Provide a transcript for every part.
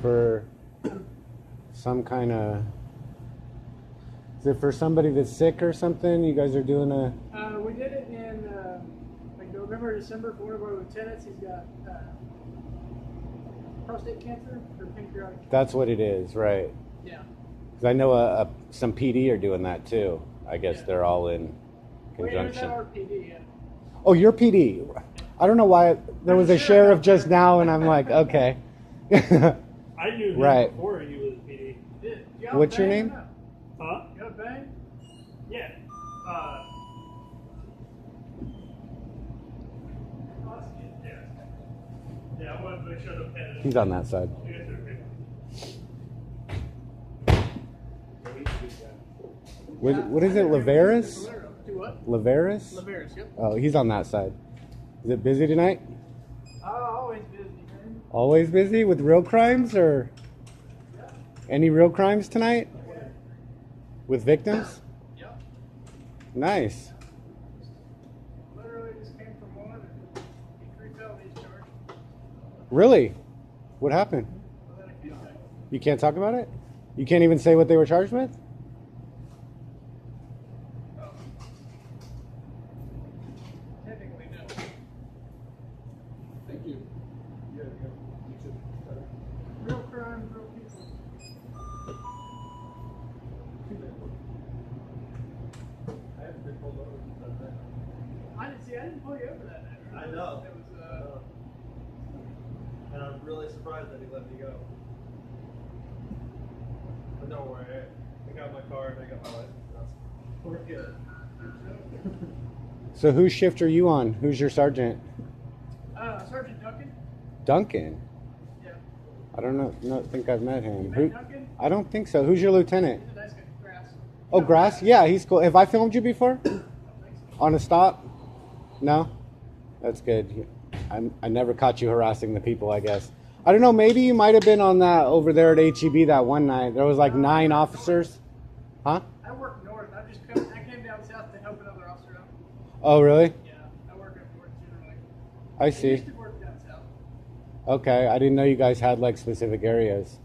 for some kind of... Is it for somebody that's sick or something? You guys are doing a... We did it in like November, December for one of our lieutenants. He's got prostate cancer or pancreatic cancer. That's what it is, right? Yeah. Because I know some PD are doing that too. I guess they're all in conjunction. Our PD, yeah. Oh, you're PD. I don't know why there was a sheriff just now, and I'm like, okay. I knew him Right. before he was PD. What's your name? Huh? You got a bang? Yeah. Yeah, I wanted to make sure the pen is... He's on that side. You guys are okay. What is it, Laveris? Do what? Laveris? Laveris, yep. Oh, he's on that side. Is it busy tonight? Always busy, man. Always busy with real crimes, or Yeah. any real crimes tonight? With victims? Yep. Nice. Literally just came from one and he 3 felonies charged. Really? What happened? Well, then I can't. You can't talk about it? You can't even say what they were charged with? Technically, no. Thank you. Yeah, you should. Real crime, real people. I haven't been pulled over since then. I didn't pull you over that night. I know. It was, And I'm really surprised that he let me go. But don't worry, I got my car and I got my license. We're good. So whose shift are you on? Who's your sergeant? Sergeant Duncan? Duncan. Yeah. I don't know. No, think I've met him. You Who? met Duncan? I don't think so. Who's your lieutenant? He's a nice guy. Grass. Oh, Grass? Yeah, he's cool. Have I filmed you before? I don't think so. On a stop? No? That's good. I never caught you harassing the people, I guess. I don't know, maybe you might have been on that over there at HEB that one night. There was like 9 officers. Huh? I work north. I came down south to help another officer out. Oh, really? Yeah, I work up north generally. I I see. used to work down south. Okay, I didn't know you guys had like specific areas.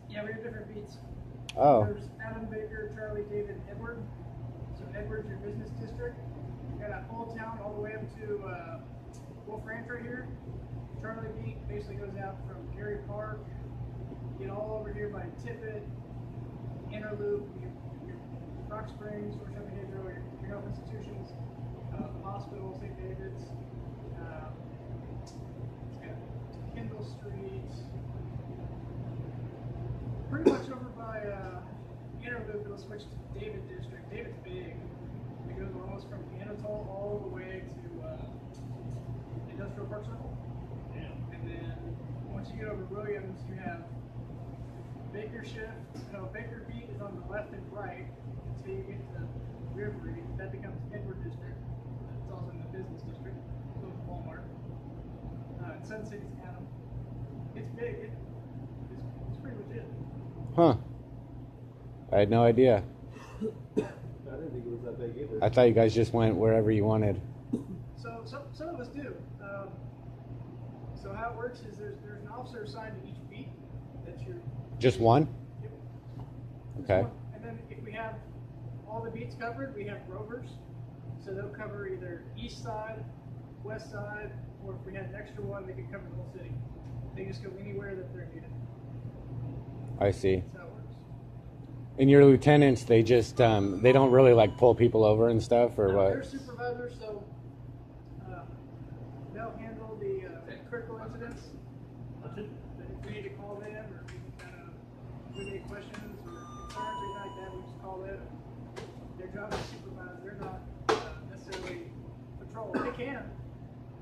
Yeah, we have different beats. Oh, There's Adam, Baker, Charlie, David, and Edward. So Edward's your business district. You got Old Town all the way up to Wolf Ranch right here. Charlie beat basically goes out from Gary Park, get all over here by Tippett, Interloop, your Rock Springs, or San Pedro, your health institutions, the hospital, St. David's, it's got Kendall Street, pretty much over by Interloop. It'll switch to David District. David's big. It goes almost from Anatole all the way to Industrial Park Circle. And then once you get over Williams, you have Baker shift. No, Baker beat is on the left and right until you get to Rivery. That becomes Edward District. It's also in the business district. Close to Walmart. And Sun City's Adam. It's big. It's pretty legit. huh. I had no idea. I didn't think it was that big either. I thought you guys just went wherever you wanted. So some of us do. So how it works is there's an officer assigned to each beat. That's your... Just one? Yep. Okay. And then if we have all the beats covered, we have rovers. So they'll cover either east side, west side, or if we had an extra one, they could cover the whole city. They just go anywhere that they're needed. I see. That's how it works. And your lieutenants, they just, they don't really like pull people over and stuff, or They're what? supervisors, so they'll handle the critical incidents. If we need to call them, or we can kind of, if we have any questions or concerns or anything like that, we just call them. Their job is supervise. They're not necessarily patrol. They can.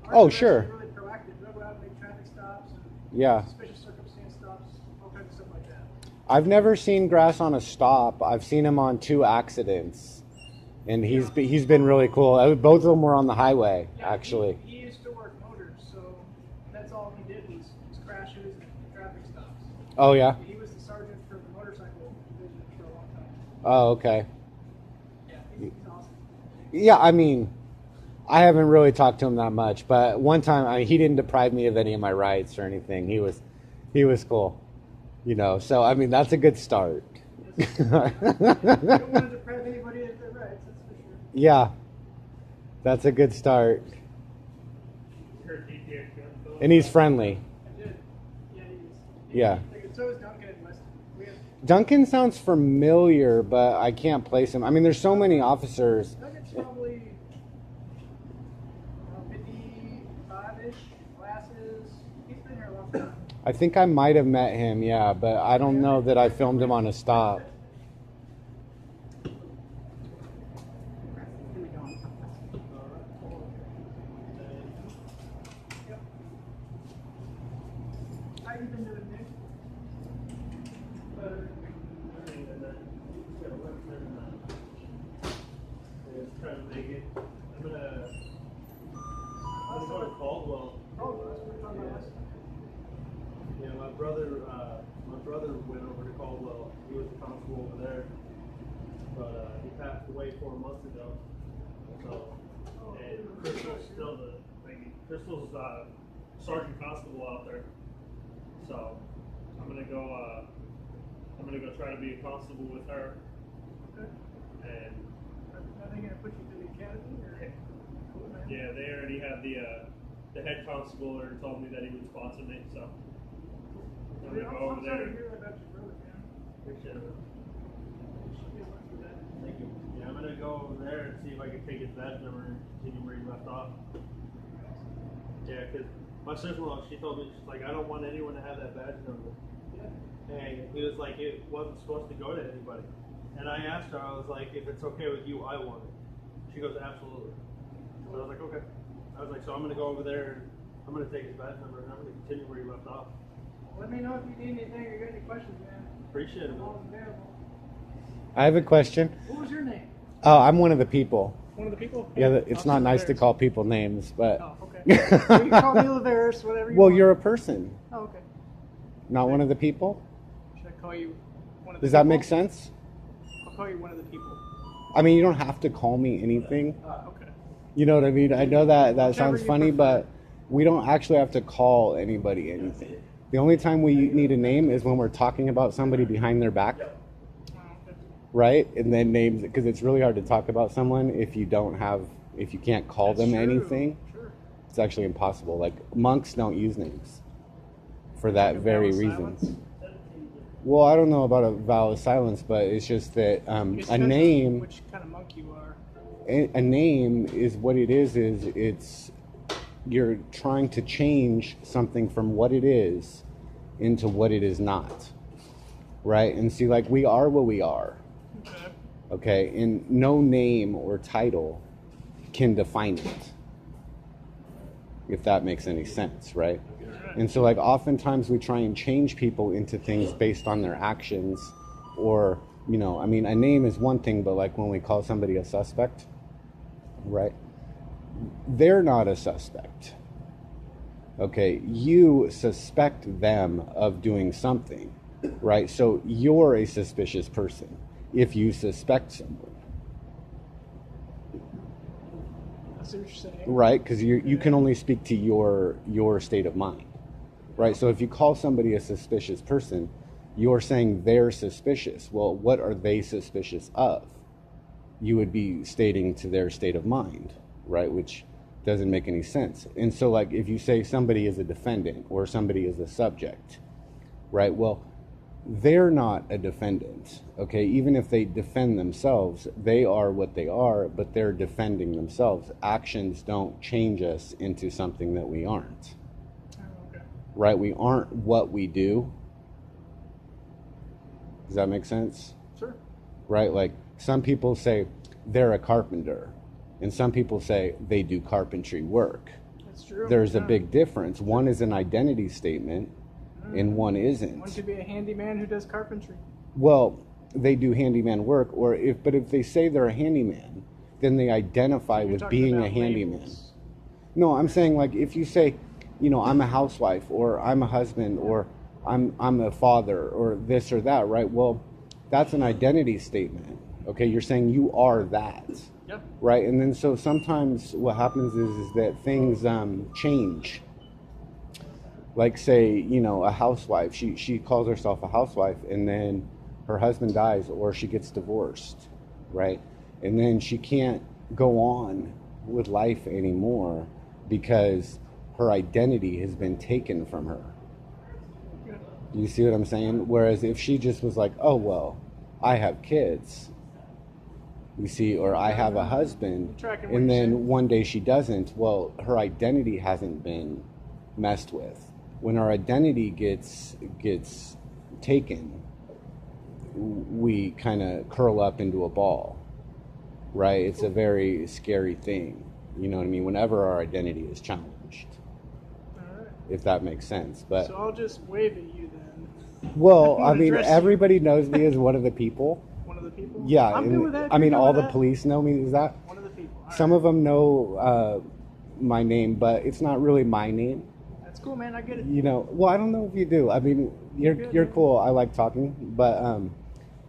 Ours Oh, are sure. actually really proactive. They'll go out and make traffic stops and Yeah. suspicious circumstance stops, all kinds of stuff like that. I've never seen Grass on a stop. I've seen him on 2 accidents. And he's been really cool. Both of them were on the highway, Yeah, actually. He used to work motors, so that's all he did was crashes and traffic stops. Oh, yeah? He was the sergeant for the motorcycle division for a long time. Oh, okay. Yeah, he's awesome. Yeah, I mean, I haven't really talked to him that much, but one time he didn't deprive me of any of my rights or anything. He was cool. You know, so I mean that's a good start. You don't want to deprive anybody of their rights, that's for sure. Yeah, that's a good start. Her DPA gun. And he's friendly. I did. Yeah, he is. Yeah. Like, so is Duncan and Weston. We have Duncan sounds familiar, but I can't place him. I mean, there's so many officers. Duncan's probably 55-ish, glasses. He's been here a long time. I think I might have met him, yeah, but I don't know that I filmed him on a stop. Here we go. Yep. How you been doing, Nick? I'm gonna go to Caldwell. Oh, that's what we're talking about. Yeah, my brother went over to Caldwell. He was the constable over there, but he passed away 4 months ago. So, and Crystal's still Crystal's sergeant constable out there. So I'm gonna go try to be a constable with her. Okay. And Are they going to put you through the academy? Or? Cool, man. yeah, they already have the head constable already told me that he would sponsor me. So I'm gonna go over I'm there. sorry to hear about your brother, man. Appreciate it. You should be lucky for that. Thank you. Yeah, I'm gonna go over there and see if I can take his badge number and continue where he left off. Yeah, because my sister-in-law, she told me, she's like, I don't want anyone to have that badge number. Yeah. And he was like, it wasn't supposed to go to anybody. And I asked her, I was like, if it's okay with you, I want it. She goes, absolutely. So I was like, okay. I was like, so I'm gonna go over there and I'm gonna take his badge number and I'm gonna continue where he left off. Let me know if you need anything or you got any questions, man. Appreciate it. I'm always available. I have a question. What was your name? Oh, I'm one of the people. One of the people? Yeah, it's not nice to call people names, but. Oh, okay. So you can call me Laveris, whatever you Well, want. you're a person, Oh, okay. not one of the people. Should I call you one of the Does that people? make sense? I'll call you one of the people. I mean, you don't have to call me anything. Okay. You know what I mean? I know that Whichever sounds you funny, prefer. but we don't actually have to call anybody anything. The only time we need a name is when we're talking about somebody behind their back, Oh, okay. right? And then names, because it's really hard to talk about someone if you can't call That's them true. anything. Sure. It's actually impossible. Like monks don't use names for that Like a very vow of reason. silence? Well, I don't know about a vow of silence, but it's just that It a depends on name. which kind of monk you are. A name is what it is it's you're trying to change something from what it is into what it is not, right? And see, like, we are what we are, Okay. okay, and no name or title can define it, if that makes any sense, right? And so, like, oftentimes we try and change people into things based on their actions, or, you know, I mean, a name is one thing, but like when we call somebody a suspect, right? They're not a suspect. Okay, you suspect them of doing something, right? So you're a suspicious person if you suspect someone, I see what you're saying. right? Because you can only speak to your state of mind, right? So if you call somebody a suspicious person, you're saying they're suspicious. Well, what are they suspicious of? You would be stating to their state of mind, right? Which doesn't make any sense. And so, like, if you say somebody is a defendant or somebody is a subject, right? Well, they're not a defendant, okay? Even if they defend themselves, they are what they are, but they're defending themselves. Actions don't change us into something that we aren't, Oh, okay. right? We aren't what we do. Does that make sense? Sure. Right? Like, some people say they're a carpenter, and some people say they do carpentry work. That's true. There's a Yeah. big difference. One is an identity statement, and one One isn't. could be a handyman who does carpentry. Well, they do handyman work, but if they say they're a handyman, then they identify You're with talking being a about handyman. labels. No, I'm saying, like, if you say, you know, I'm a housewife, or I'm a husband, or I'm a father, or this or that, right? Well, that's an identity statement. Okay, you're saying you are that, Yep. right? And then so sometimes what happens is that things change. Like say, you know, a housewife, she calls herself a housewife, and then her husband dies or she gets divorced, right? And then she can't go on with life anymore because her identity has been taken from her. You see what I'm saying? Whereas if she just was like, oh, well, I have kids, you see, or I have a husband, and then one day she doesn't, well, her identity hasn't been messed with. When our identity gets taken, we kind of curl up into a ball, right? It's a very scary thing. You know what I mean? Whenever our identity is challenged, if that makes sense. But so I'll just wave at you then. well, I mean, everybody knows me as one of the people. One of the people? Yeah, I'm good with that. I mean, You're good all with the that? police know me. Is that? One of the people. All Some right. of them know my name, but it's not really my name. That's cool, man. I get it. You know, well, I don't know if you do. I mean, you're cool. I like talking, but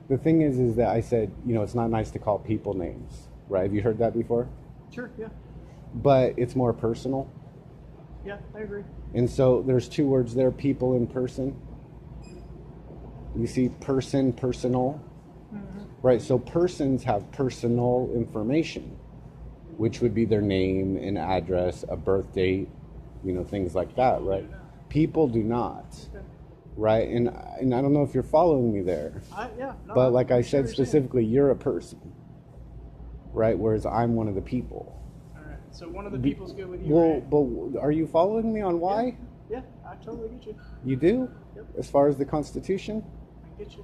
the thing is that I said, you know, it's not nice to call people names, right? Have you heard that before? Sure, yeah. But it's more personal, Yeah, I agree. and so there's two words there: people and person. You see, person, personal, right? So persons have personal information, which would be their name, an address, a birth date, you know, things like that, right? People do not, Okay. right? And I don't know if you're following me there, Yeah. No, but like I I'm sure said you're saying. specifically, you're a person, right? Whereas I'm one of the people. All right. So one of the people's good with you, Well, right? but are you following me on why? Yeah, I totally get you. You do? Yep. As far as the Constitution? I get you.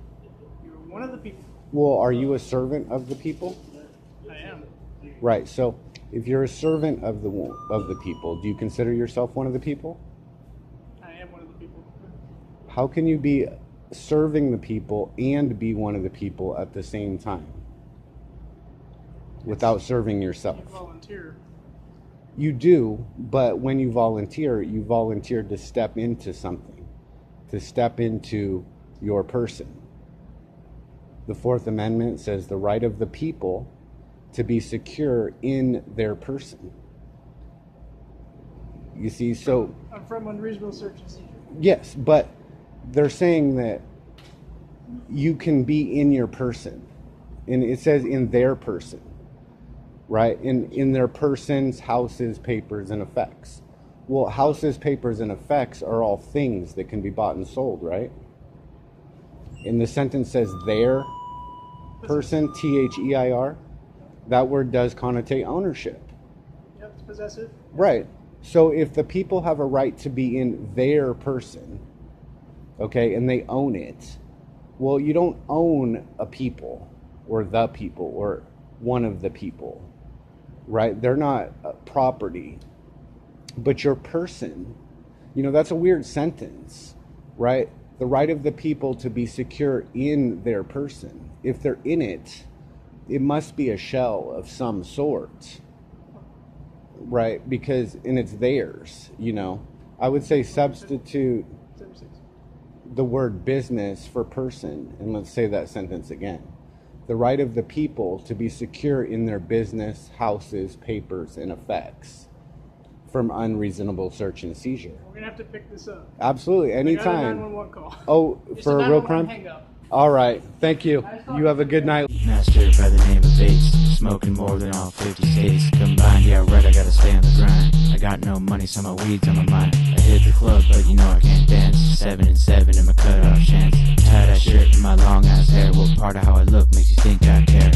You're one of the people. Well, are you a servant of the people? I am. Right. So, if you're a servant of the people, do you consider yourself one of the people? I am one of the people. How can you be serving the people and be one of the people at the same time without serving You yourself? volunteer. You do, but when you volunteer to step into something, to step into your person. The Fourth Amendment says the right of the people to be secure in their person. You see, so I'm from unreasonable search and seizure. yes, but they're saying that you can be in your person. And it says in their person, right? In their persons, houses, papers, and effects. Well, houses, papers, and effects are all things that can be bought and sold, right? And the sentence says their person, Their. That word does connotate ownership. Yep, it's possessive. Right. So if the people have a right to be in their person, okay, and they own it, well, you don't own a people or the people or one of the people, right? They're not property, but your person, you know, that's a weird sentence, right? The right of the people to be secure in their person. If they're in it, it must be a shell of some sort, right? Because, and it's theirs, you know. I would say substitute 76. the word business for person, and let's say that sentence again. The right of the people to be secure in their business, houses, papers, and effects from unreasonable search and seizure. We're gonna have to pick this up. Absolutely, I got a anytime. 911 call. Oh, It's for a a real 911 crime? hang up. All right, thank you. You have a good night. Master by the name of Bates, smoking more than all 50 states combined. Yeah, right, I gotta stay on the grind. I got no money, so my weed's on my mind. I hit the club, but you know I can't dance. 7 and 7 in my cutoff chance. Tie that shirt in my long ass hair. What part of how I look makes you think I care?